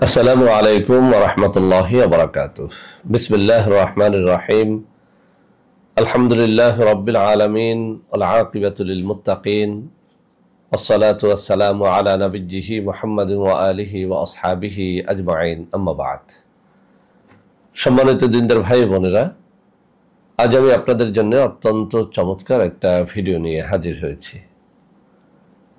আসসালামু আলাইকুম ওয়া রাহমাতুল্লাহি ওয়া বারাকাতুহু। বিসমিল্লাহির রহমানির রহিম। আলহামদুলিল্লাহি রাব্বিল আলামিন ওয়াল আকিবাতু লিল মুত্তাকিন। ওয়াসসালাতু ওয়াসসালামু আলা নাবিয়্যিহি মুহাম্মাদিন ওয়া আলিহি ওয়া আসহাবিহি আজমাইন। আম্মা বা'দ। সম্মানিত দিনদার ভাই বোনেরা, আজ আমি আপনাদের জন্য অত্যন্ত চমৎকার একটা ভিডিও নিয়ে হাজির হয়েছি।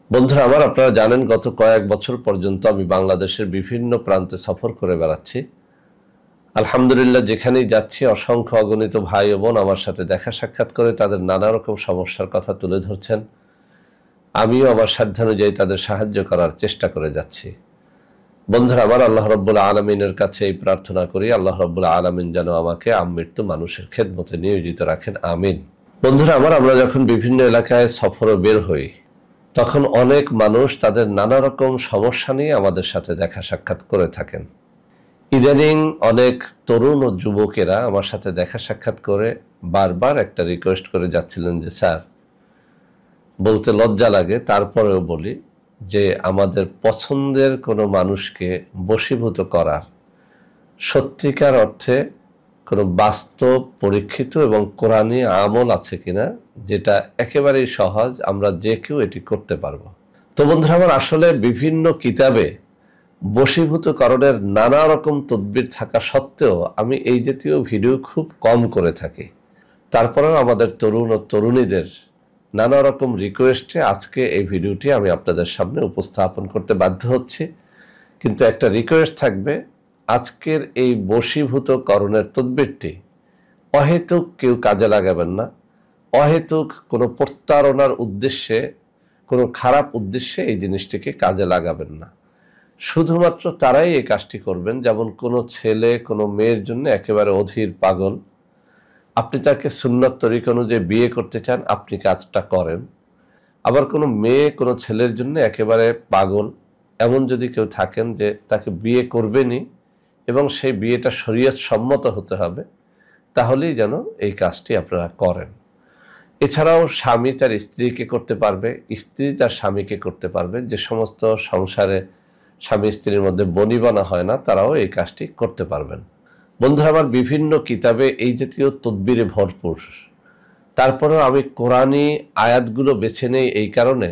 বন্ধুরা আমার, আপনারা জানেন গত কয়েক বছর পর্যন্ত আমি বাংলাদেশের বিভিন্ন প্রান্তে সফর করে বেড়াচ্ছি। আলহামদুলিল্লাহ, যেখানেই যাচ্ছি অসংখ্য অগণিত ভাই ও বোন আমার সাথে দেখা সাক্ষাৎ করে তাদের নানা রকম সমস্যার কথা তুলে ধরছেন। আমিও আমার সাধ্যানুযায়ী তাদের সাহায্য করার চেষ্টা করে যাচ্ছি। বন্ধুরা আমার, আল্লাহ রাব্বুল আলামিনের কাছে এই প্রার্থনা করি, আল্লাহ রাব্বুল আলামিন যেন আমাকে আমৃত্যু মানুষের খেদমতে নিয়োজিত রাখেন, আমিন। বন্ধুরা আমার, আমরা যখন বিভিন্ন এলাকায় সফরে বের হই তখন অনেক মানুষ তাদের নানা রকম সমস্যা নিয়ে আমাদের সাথে দেখা সাক্ষাৎ করে থাকেন। ইদানিং অনেক তরুণ ও যুবকেরা আমার সাথে দেখা সাক্ষাৎ করে বারবার একটা রিকোয়েস্ট করে যাচ্ছিলেন যে স্যার, বলতে লজ্জা লাগে তারপরেও বলি যে আমাদের পছন্দের কোনো মানুষকে বশীভূত করার সত্যিকার অর্থে কোনো বাস্তব পরীক্ষিত এবং কোরআনী আমল আছে কিনা, যেটা একেবারেই সহজ, আমরা যে কেউ এটি করতে পারবো। তো বন্ধুরা আমার, আসলে বিভিন্ন কিতাবে বশীভূতকরণের নানা রকম তদবির থাকা সত্ত্বেও আমি এই জাতীয় ভিডিও খুব কম করে থাকি। তারপরেও আমাদের তরুণ ও তরুণীদের নানা রকম রিকোয়েস্টে আজকে এই ভিডিওটি আমি আপনাদের সামনে উপস্থাপন করতে বাধ্য হচ্ছি। কিন্তু একটা রিকোয়েস্ট থাকবে, আজকের এই বশীভূতকরণের তদবিরটি অহেতুক কেউ কাজে লাগাবেন না। অহেতুক কোনো প্রতারণার উদ্দেশ্যে, কোনো খারাপ উদ্দেশ্যে এই জিনিসটিকে কাজে লাগাবেন না। শুধুমাত্র তারাই এই কাজটি করবেন, যেমন কোনো ছেলে কোনো মেয়ের জন্য একেবারে অধীর পাগল, আপনি তাকে সুন্নাত তরিকা অনুযায়ী বিয়ে করতে চান, আপনি কাজটা করেন। আবার কোনো মেয়ে কোনো ছেলের জন্য একেবারে পাগল, এমন যদি কেউ থাকেন যে তাকে বিয়ে করবেনই এবং সেই বিয়েটা শরীয়ত সম্মত হতে হবে, তাহলেই যেন এই কাজটি আপনারা করেন। এছাড়াও স্বামী তার স্ত্রীকে করতে পারবে, স্ত্রী তার স্বামীকে করতে পারবে। যে সমস্ত সংসারে স্বামী স্ত্রীর মধ্যে বনিবনা হয় না, তারাও এই কাজটি করতে পারবেন। বন্ধুরা আমার, বিভিন্ন কিতাবে এই জাতীয় তদবিরে ভরপুর। তারপরেও আমি কোরআনী আয়াতগুলো বেছে নেই এই কারণে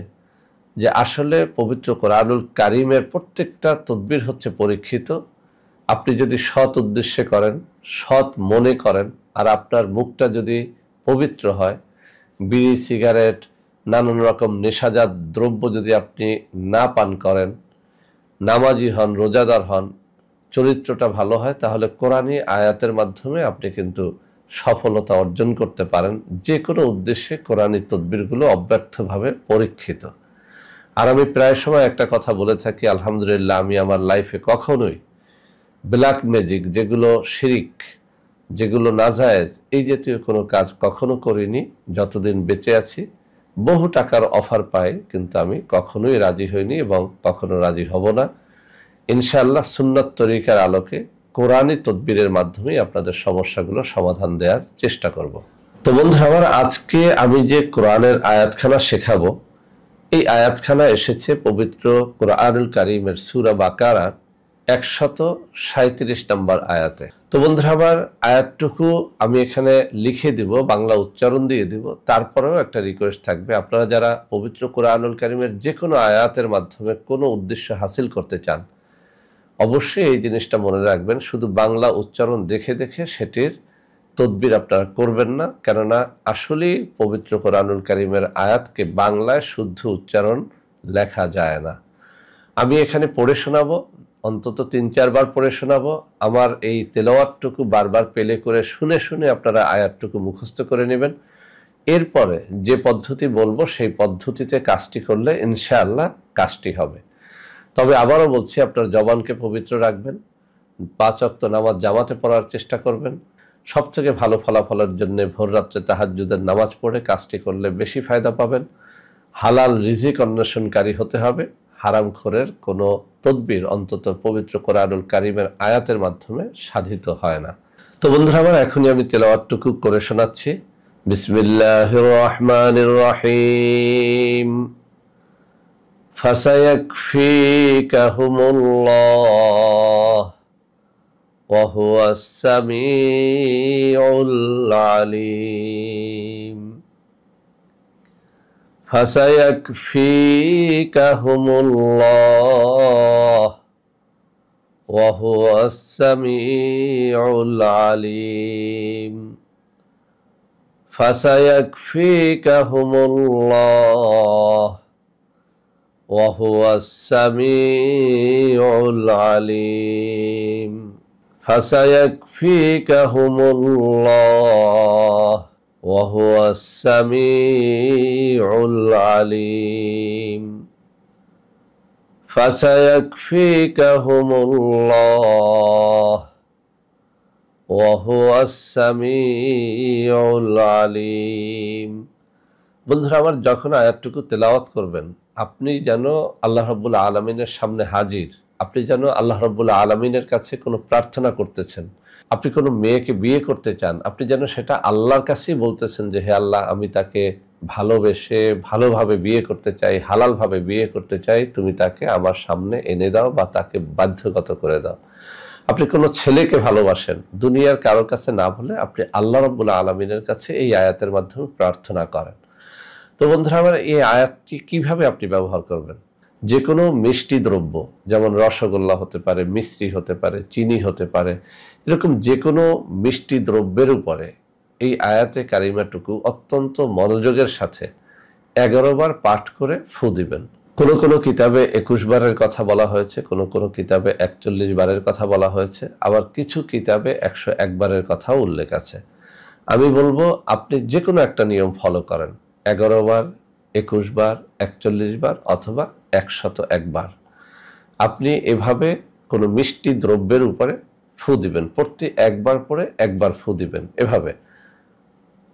যে আসলে পবিত্র কোরআনুল কারীমের প্রত্যেকটা তদবির হচ্ছে পরীক্ষিত। আপনি যদি সৎ উদ্দেশ্যে করেন, সৎ মনে করেন, আর আপনার মুখটা যদি পবিত্র হয়, বিড়ি সিগারেট নানান রকম নেশাজাত দ্রব্য যদি আপনি না পান করেন, নামাজি হন, রোজাদার হন, চরিত্রটা ভালো হয়, তাহলে কোরআনী আয়াতের মাধ্যমে আপনি কিন্তু সফলতা অর্জন করতে পারেন। যে কোনো উদ্দেশ্যে কোরআনী তদবিরগুলো অব্যর্থভাবে পরীক্ষিত। আর আমি প্রায় সময় একটা কথা বলে থাকি, আলহামদুলিল্লাহ, আমি আমার লাইফে কখনোই ব্ল্যাক ম্যাজিক, যেগুলো শিরিক, যেগুলো নাজায়েজ, এই জাতীয় কোনো কাজ কখনো করিনি যতদিন বেঁচে আছি। বহু টাকার অফার পাই, কিন্তু আমি কখনোই রাজি হইনি এবং কখনো রাজি হব না। ইনশাআল্লাহ সুন্নাত তরিকার আলোকে কোরআনী তদবিরের মাধ্যমেই আপনাদের সমস্যাগুলো সমাধান দেওয়ার চেষ্টা করব। তো বন্ধুরা আমার, আজকে আমি যে কোরআনের আয়াতখানা শেখাবো, এই আয়াতখানা এসেছে পবিত্র কোরআনুল কারীমের সূরা বাকারার 137 নম্বর আয়াতে। তো বন্ধুরা আমার, আয়াতটুকু আমি এখানে লিখে দিব, বাংলা উচ্চারণ দিয়ে দিব। তারপরেও একটা রিকোয়েস্ট থাকবে, আপনারা যারা পবিত্র কোরআনুল কারীমের যে কোনো আয়াতের মাধ্যমে কোনো উদ্দেশ্য হাসিল করতে চান, অবশ্যই এই জিনিসটা মনে রাখবেন, শুধু বাংলা উচ্চারণ দেখে দেখে সেটির তদবির আপনারা করবেন না। কেননা আসলেই পবিত্র কোরআনুল কারীমের আয়াতকে বাংলায় শুদ্ধ উচ্চারণ লেখা যায় না। আমি এখানে পড়ে শোনাবো, অন্তত 3-4 বার পড়ে শোনাবো। আমার এই তেলাওয়াতটুকু বারবার পেলে করে শুনে শুনে আপনারা আয়াতটুকু মুখস্থ করে নেবেন। এরপরে যে পদ্ধতি বলবো সেই পদ্ধতিতে কাজটি করলে ইনশাআল্লাহ কাজটি হবে। তবে আবারও বলছি, আপনার জবানকে পবিত্র রাখবেন, 5 ওয়াক্ত নামাজ জামাতে পড়ার চেষ্টা করবেন। সবথেকে ভালো ফলাফলের জন্য ভোর রাত্রে তাহাজ্জুদের নামাজ পড়ে কাজটি করলে বেশি ফায়দা পাবেন। হালাল রিজিক অন্বেষণকারী হতে হবে। হারামখোরের কোনো তদবির অন্তত পবিত্র কোরআনুল কারীমের আয়াতের মাধ্যমে সাধিত হয় না। তো বন্ধুরা আমার, এখনই আমি তেলাওয়াতটুকু করে শোনাচ্ছি। বিসমিল্লাহির রহমানির রহিম। فسيكفيكهم الله وهو السميع العليم فسيكفيكهم الله وهو السميع العليم فسيكفيكهم الله وهو السميع العليم فسيكفيكهم الله وهو السميع العليم فسيكفيكهم الله وهو السميع العليم। বন্ধুরা আমার, যখন আয়াতটুকু তেলাওয়াত করবেন আপনি যেন আল্লাহ রাব্বুল আলামিনের সামনে হাজির, আপনি যেন আল্লাহ রাব্বুল আলামিনের কাছে কোনো প্রার্থনা করতেছেন, আপনি কোনো মেয়েকে বিয়ে করতে চান, আপনি যেন সেটা আল্লাহর কাছেই বলতেছেন যে হে আল্লাহ, আমি তাকে ভালোবেসে ভালোভাবে বিয়ে করতে চাই, হালালভাবে বিয়ে করতে চাই, তুমি তাকে আমার সামনে এনে দাও বা তাকে বাধ্যগত করে দাও। আপনি কোনো ছেলেকে ভালোবাসেন, দুনিয়ার কারোর কাছে না বলে আপনি আল্লাহ রাব্বুল আলামিনের কাছে এই আয়াতের মাধ্যমে প্রার্থনা করেন। তো বন্ধুরা আমার, এই আয়াতটি কিভাবে আপনি ব্যবহার করবেন? যে কোনো মিষ্টি দ্রব্য, যেমন রসগোল্লা হতে পারে, মিষ্টি হতে পারে, চিনি হতে পারে, এরকম যে কোনো মিষ্টি দ্রব্যের উপরে এই আয়াতে কারিমাটুকু অত্যন্ত মনোযোগের সাথে 11 বার পাঠ করে ফু দিবেন। কোনো কোনো কিতাবে 21 বারের কথা বলা হয়েছে, কোনো কোনো কিতাবে 41 বারের কথা বলা হয়েছে, আবার কিছু কিতাবে 101 বারের কথাও উল্লেখ আছে। আমি বলবো আপনি যে কোনো একটা নিয়ম ফলো করেন, 11 বার, 21 বার, 41 বার অথবা 101 বার। আপনি এভাবে কোনো মিষ্টি দ্রব্যের উপরে ফু দিবেন, প্রতি একবার পরে একবার ফু দিবেন এভাবে।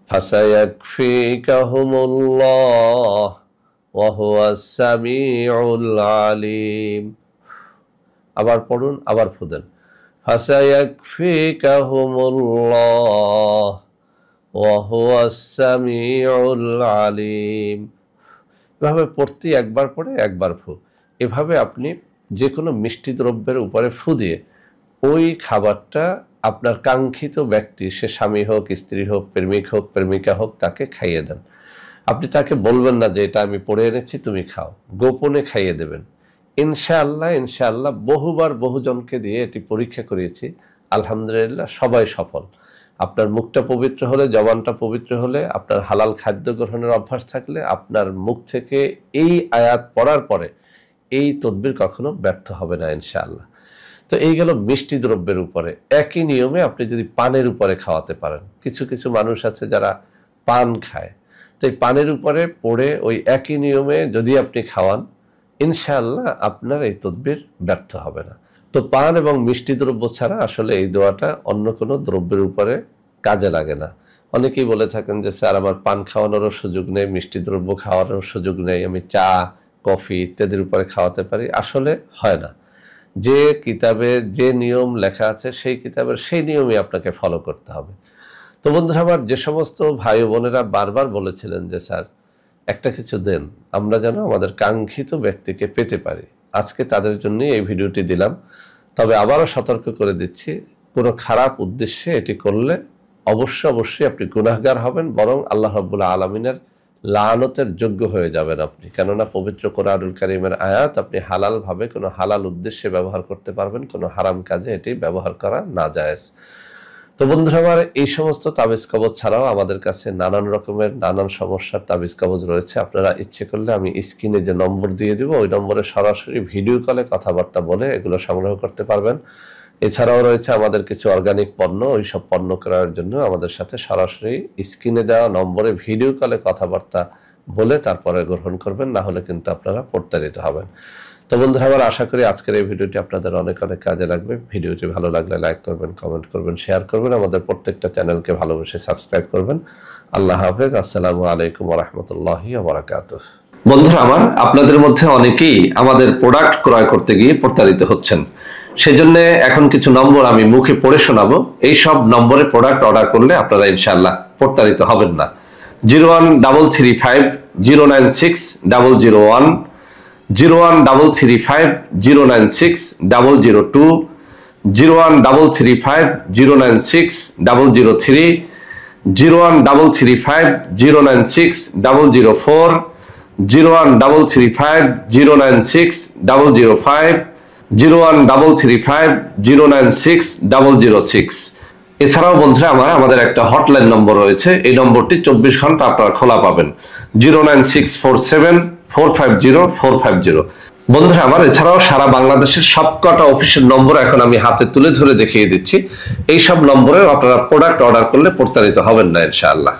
ফাসায়াকফিকাহুমুল্লাহ ওয়া হুয়াস সামিউল আলিম। আবার পড়ুন, আবার ফু দেন। ফাসায়াকফিকাহুমুল্লাহ ওয়া হুয়াস সামিউল আলিম। এভাবে প্রতি একবার পরে একবার ফু। এভাবে আপনি যে কোনো মিষ্টি দ্রব্যের উপরে ফু দিয়ে ওই খাবারটা আপনার কাঙ্ক্ষিত ব্যক্তি, সে স্বামী হোক, স্ত্রী হোক, প্রেমিক হোক, প্রেমিকা হোক, তাকে খাইয়ে দেন। আপনি তাকে বলবেন না যে এটা আমি পড়ে এনেছি তুমি খাও, গোপনে খাইয়ে দেবেন। ইনশাআল্লাহ ইনশাআল্লাহ বহুবার বহুজনকে দিয়ে এটি পরীক্ষা করিয়েছি, আলহামদুলিল্লাহ সবাই সফল। আপনার মুখটা পবিত্র হলে, জবানটা পবিত্র হলে, আপনার হালাল খাদ্য গ্রহণের অভ্যাস থাকলে, আপনার মুখ থেকে এই আয়াত পড়ার পরে এই তদবির কখনো ব্যর্থ হবে না ইনশাআল্লাহ। তো এই গেল মিষ্টি দ্রব্যের উপরে। একই নিয়মে আপনি যদি পানের উপরে খাওয়াতে পারেন, কিছু কিছু মানুষ আছে যারা পান খায়, তো এই পানের উপরে পড়ে ওই একই নিয়মে যদি আপনি খাওয়ান, ইনশাআল্লাহ আপনার এই তদবির ব্যর্থ হবে না। তো পান এবং মিষ্টি দ্রব্য ছাড়া আসলে এই দোয়াটা অন্য কোনো দ্রব্যের উপরে কাজে লাগে না। অনেকেই বলে থাকেন যে স্যার, আমার পান খাওয়ানোরও সুযোগ নেই, মিষ্টি দ্রব্য খাওয়ানোর সুযোগ নেই, আমি চা, কফি ইত্যাদির উপরে খাওয়াতে পারি। আসলে হয় না। যে কিতাবে যে নিয়ম লেখা আছে সেই কিতাবের সেই নিয়মই আপনাকে ফলো করতে হবে। তো বন্ধুরা আমার, যে সমস্ত ভাই বোনেরা বারবার বলেছিলেন যে স্যার একটা কিছু দেন, আমরা যেন আমাদের কাঙ্ক্ষিত ব্যক্তিকে পেতে পারি, আজকে তাদের জন্যই এই ভিডিওটি দিলাম। তবে আবারও সতর্ক করে দিচ্ছি, কোনো খারাপ উদ্দেশ্যে এটি করলে অবশ্যই আপনি গুনাহগার হবেন, বরং আল্লাহ রাব্বুল আলামিনের লানতের যোগ্য হয়ে যাবেন আপনি। কেননা পবিত্র কোরআনুল কারীমের আয়াত আপনি হালালভাবে কোনো হালাল উদ্দেশ্যে ব্যবহার করতে পারবেন, কোনো হারাম কাজে এটি ব্যবহার করা নাজায়েজ। তো বন্ধুরা আমার, এই সমস্ত তাবিজ কবজ ছাড়াও আমাদের কাছে নানান রকমের নানান সমস্যার তাবিজ কবজ রয়েছে। আপনারা ইচ্ছে করলে আমি স্ক্রিনে যে নম্বর দিয়ে দিব ওই নম্বরে সরাসরি ভিডিও কলে কথাবার্তা বলে এগুলো সংগ্রহ করতে পারবেন। এছাড়াও রয়েছে আমাদের কিছু অর্গানিক পণ্য, ওই সব পণ্য ক্রয়ের জন্য আমাদের সাথে সরাসরি স্ক্রিনে দেওয়া নম্বরে ভিডিও কলে কথাবার্তা বলে তারপরে গ্রহণ করবেন, না হলে কিন্তু আপনারা প্রতারিত হবেন। তো বন্ধুরা আমার, আশা করি আজকের এই ভিডিওটি আপনাদের অনেক অনেক কাজে লাগবে। ভিডিওটি ভালো লাগলে লাইক করবেন, কমেন্ট করবেন, শেয়ার করবেন, আমাদের প্রত্যেকটা চ্যানেলকে ভালোবেসে সাবস্ক্রাইব করবেন। আল্লাহ হাফেজ। আসসালামু আলাইকুম ওয়া রাহমাতুল্লাহি ওয়া বারাকাতুহু। বন্ধুরা আমার, আপনাদের মধ্যে অনেকেই আমাদের প্রোডাক্ট ক্রয় করতে গিয়ে প্রতারিত হচ্ছেন। সেজন্য এখন কিছু নম্বর আমি মুখে পড়ে শোনাবো। এই সব নম্বরে প্রোডাক্ট অর্ডার করলে আপনারা ইনশাআল্লাহ প্রতারিত হবেন না। 01335 096 001, 01335 096 002, 01335096003, 01335096004, 01335096005, 01335096006। এছাড়াও বন্ধুরা আমাদের একটা হটলাইন নম্বর রয়েছে, এই নম্বরটি 24 ঘন্টা আপনারা খোলা পাবেন, 09647450450। বন্ধুরা এছাড়াও সারা বাংলাদেশের সবকটা অফিসের নম্বর এখন আমি হাতে তুলে ধরে দেখিয়ে দিচ্ছি। এই সব নম্বরে আপনারা প্রোডাক্ট অর্ডার করলে প্রতারিত হবেন না ইনশাআল্লাহ।